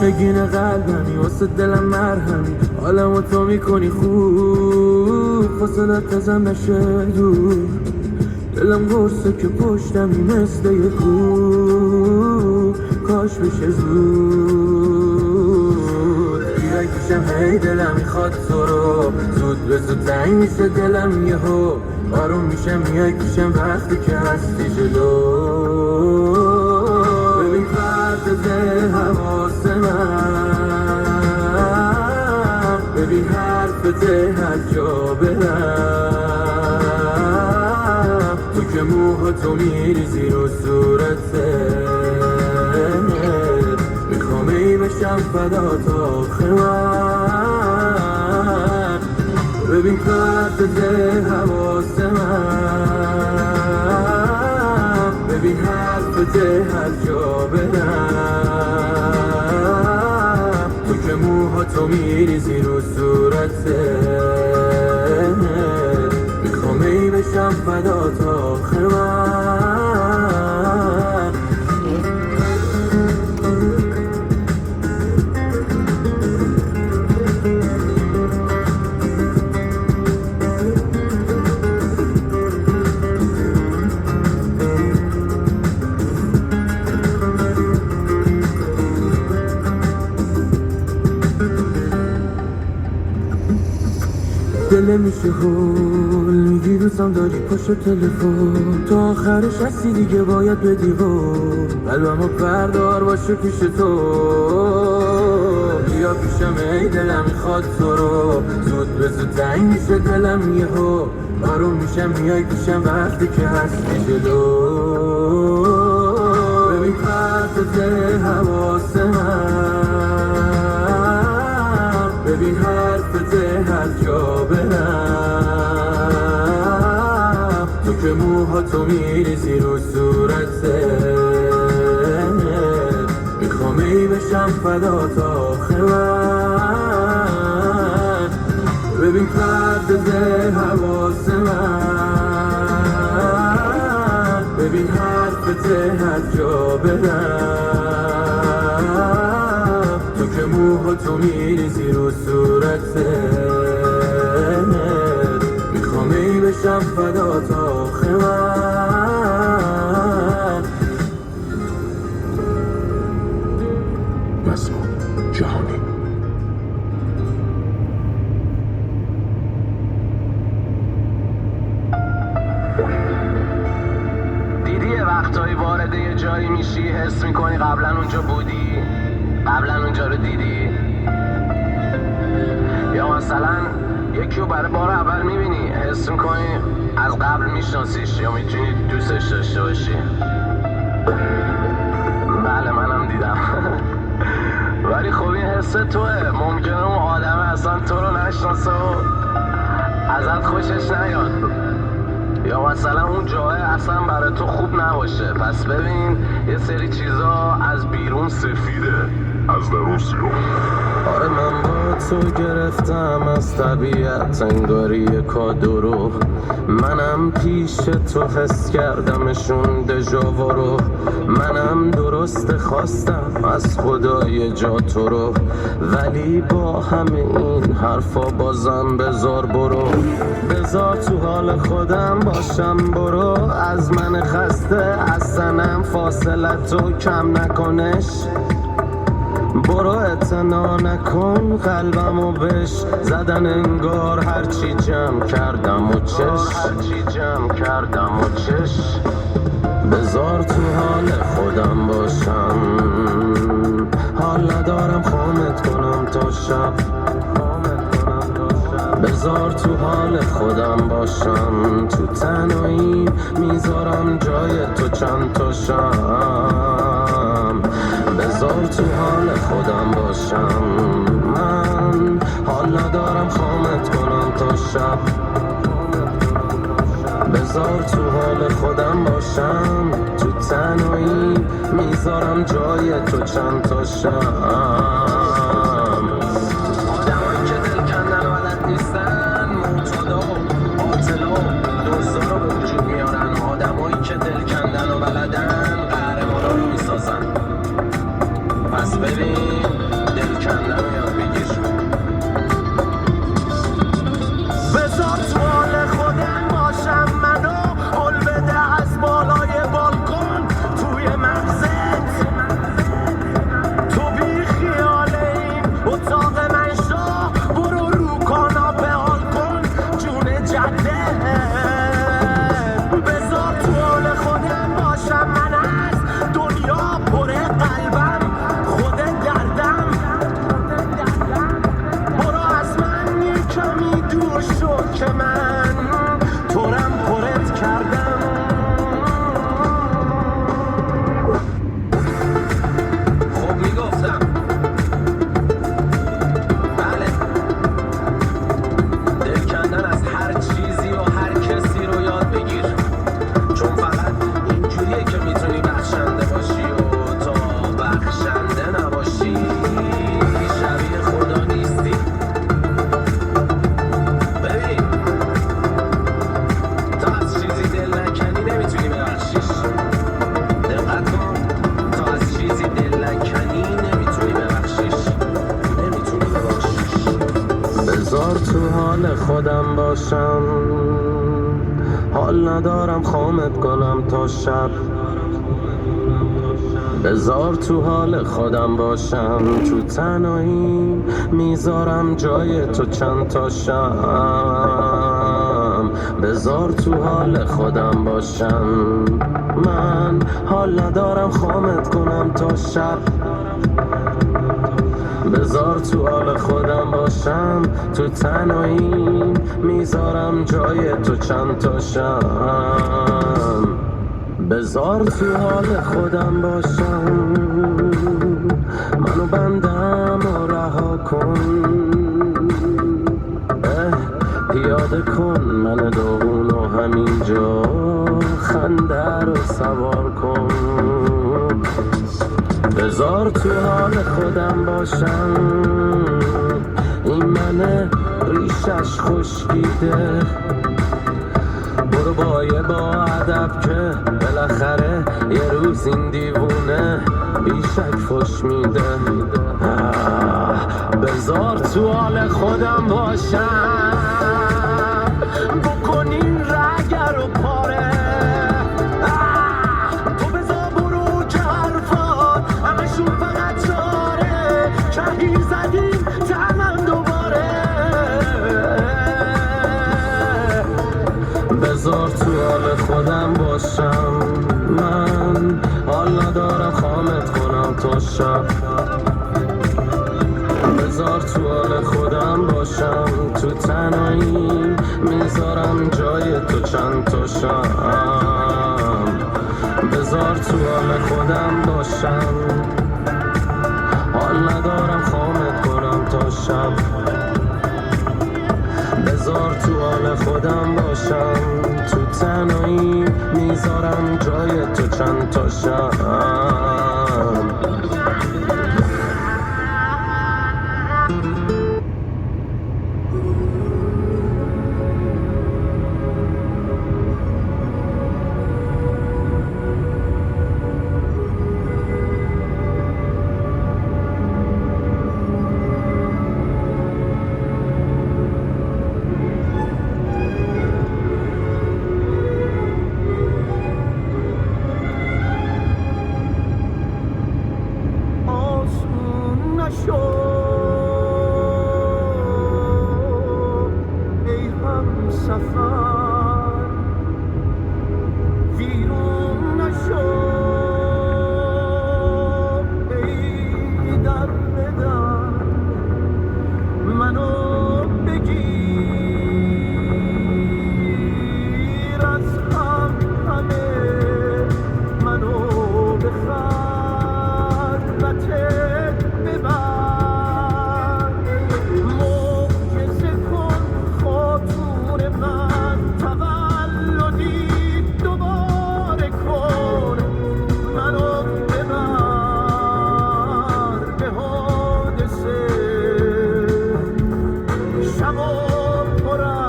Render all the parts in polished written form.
نگین قلبمی واسه دلم مرهمی حالمو تو میکنی خوب فاصلت ازم نشه دور دلم گرسه که پشتمی مثل یه کوه کاش بشه زود بیای پیشم هی دلم میخواد تو رو زود به زود تنگ میشه دلم یهو آروم میشم میای پیشم وقتی که هستی جلو ببین فرد حواس من ببین حرفت هر جا برم تو که موهاتو میریزی رو صورته میخوام ای بشم فدا تا آخر من ببین فرد حواس من ببین حرفت هر جا برم تو که موهاتو میریزی رو صورته میخوام ای بشم فدا تا آخر من دل میشه هول میگی دوستم داری پشت تلفن تو آخرش هستی دیگه باید بدی قول قلبمو بردار باشه پیش تو بیا پیشم ای دلم میخواد تو رو زود به زود تنگ میشه دلم یهو آروم میشم میای پیشم وقتی که هستی جلو ببین فرد حواس من ببین حرفت هر جا برم تو که موهاتو میریزی رو صورته میخوام ای بشم فدا تا آخر من ببین فرد حواس من ببین حرفت هر جا برم تو که موهاتو میریزی رو صورته میخوام ای بشم فدا تا آخر من مسموم جهانی دیدی یه وقتایی وارد یه جایی میشی حس میکنی قبلا اونجا بودی قبلا اونجا رو دیدی یا مثلا یکی رو برای بار اول میبینی حس میکنی از قبل میشناسیش یا میتونی دوستش داشته باشی بله منم دیدم ولی خب این حس توه ممکنه اون آدم اصلا تو رو نشناسه و ازت خوشش نیاد یا مثلا اون جای اصلا برای تو خوب نباشه پس ببین یه سری چیزا از بیرون سفیده از درون سیاه آره من با تو گرفتم از طبیعت انگاری کادو رو منم پیش تو حس کردمشون دژاوا رو منم درست خواستم از خدای جا تو رو ولی با همه این حرفا بازم بذار برو بذار تو حال خودم باشم برو از من خسته از سنم فاصلتو کم نکنش برو اعتنا نکن قلبمو بش زدن انگار هرچی جمع کردم و چش بذار تو حال خودم باشم حال ندارم خامت کنم تا شب بذار تو حال خودم باشم تو تنهایی میذارم جای تو چند تا شم بذار تو حال خودم باشم من حال ندارم خامت کنم تا شب بذار تو حال خودم باشم تو تنهایی میذارم جای تو چند تا شم ببین باشم، حال ندارم خامت کنم تا شب. بذار تو حال خودم باشم، تو تنهایی میذارم جای تو چند تا شم. بذار تو حال خودم باشم، من حال ندارم خامت کنم تا شب. بذار تو حال خودم باشم، تو تنهایی میذارم جای تو چند تا شم. بذار تو حال خودم باشم، منو بندم و رها کن. پیاده کن من داغونو همینجا، خنده رو سوار کن. بذار تو حال خودم باشم، این منه ریشش خشکیده. برو با ادب که بالاخره یه روز این دیوونه بیشک فش میده. بذار تو حال خودم باشم، بکنین رگر و پاره. تو بذار برو که حرفات همشون فقط داره، کهیر زدیم تمن دوباره. بذار تو حال خودم باشم، من حال ندارم خامت کنم تا شب. بذار تو حال خودم باشم، تو تنهایی میذارم جای تو چند تا شم. بذار تو حال خودم باشم، حال ندارم خامت کنم تا شب. بذار تو حال خودم باشم، تو تنهایی میذارم جای تو چند تا شم. ای هم سفر ویرون نشو، ای در بدر منو بگیر از همه منو به خلوتت ببر. معجزه کن خاتون من، تولدی دوباره کن، منو ببر به حادثه. شبا پر از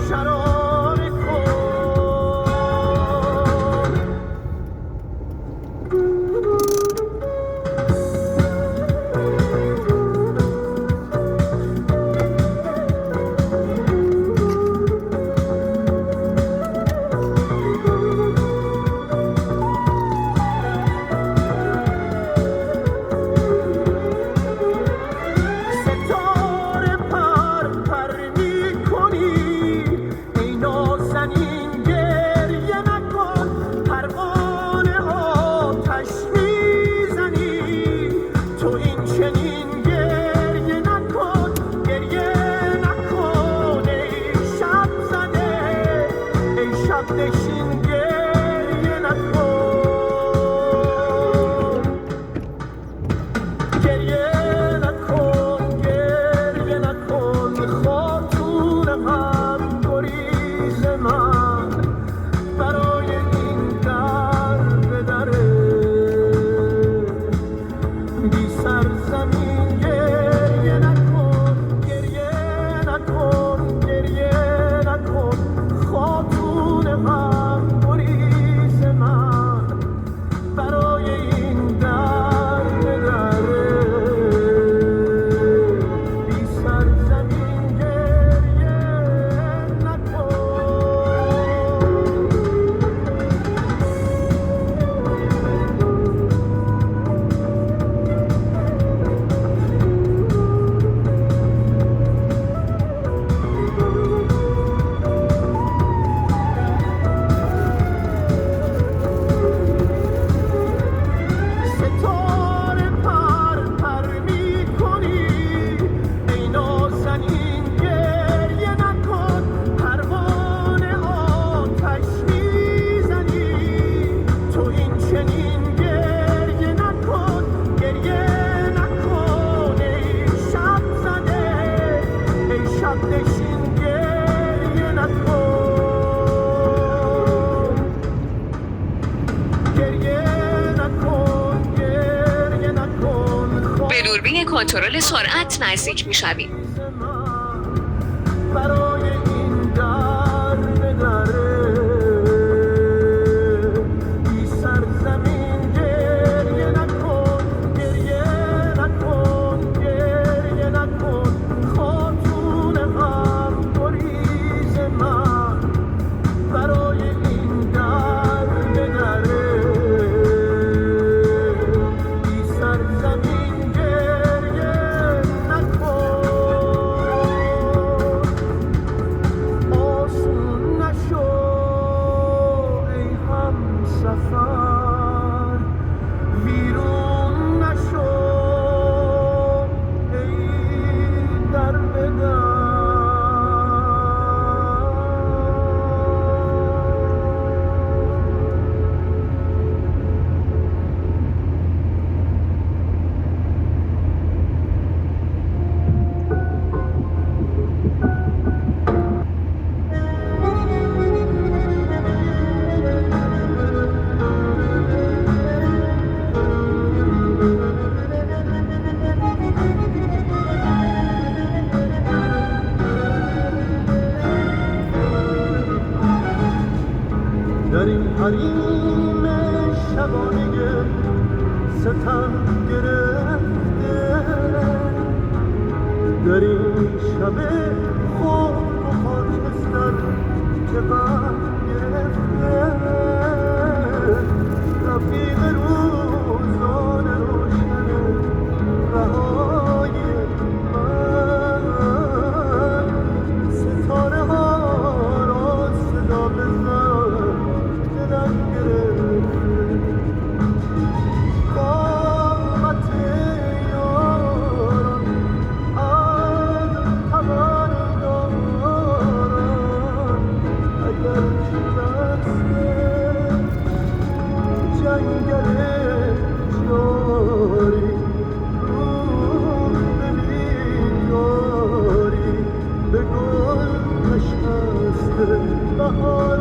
شراره کن. ستاره پر پر می‌کنی، ای نازنین گریه نکن. پروانه آتش میزنی، تو این چنین گریه نکن. گریه نکن ای شب زده، ای شب نشین گریه نکن. گریه نکن گریه نکن، خاتون هم گریز من برای این در به دره بی سرزمین. گریه نکن گریه نکن گریه نکن، خاتون هم کنترل سرعت نزدیک میشوید. برای این در به دره بی سرزمین گریه نکن، گریه نکن، گریه نکن، خاتون غم گریز من. برای این در به دره بی سرزمین گریه نکن. آسون نشو ای همسفر، ویرون نشو ای در به در. در این حریم شبانه ستم گرفته، در این شب خاک و خاکستر که غم گرفته، رفیق روزان روشن رهای من، ستاره ها را صدا بزن دلم گرفته. قامت یاران از خبرداران، اگر شکسته جنگل جاری، روح به بیداری به گل نشسته بهار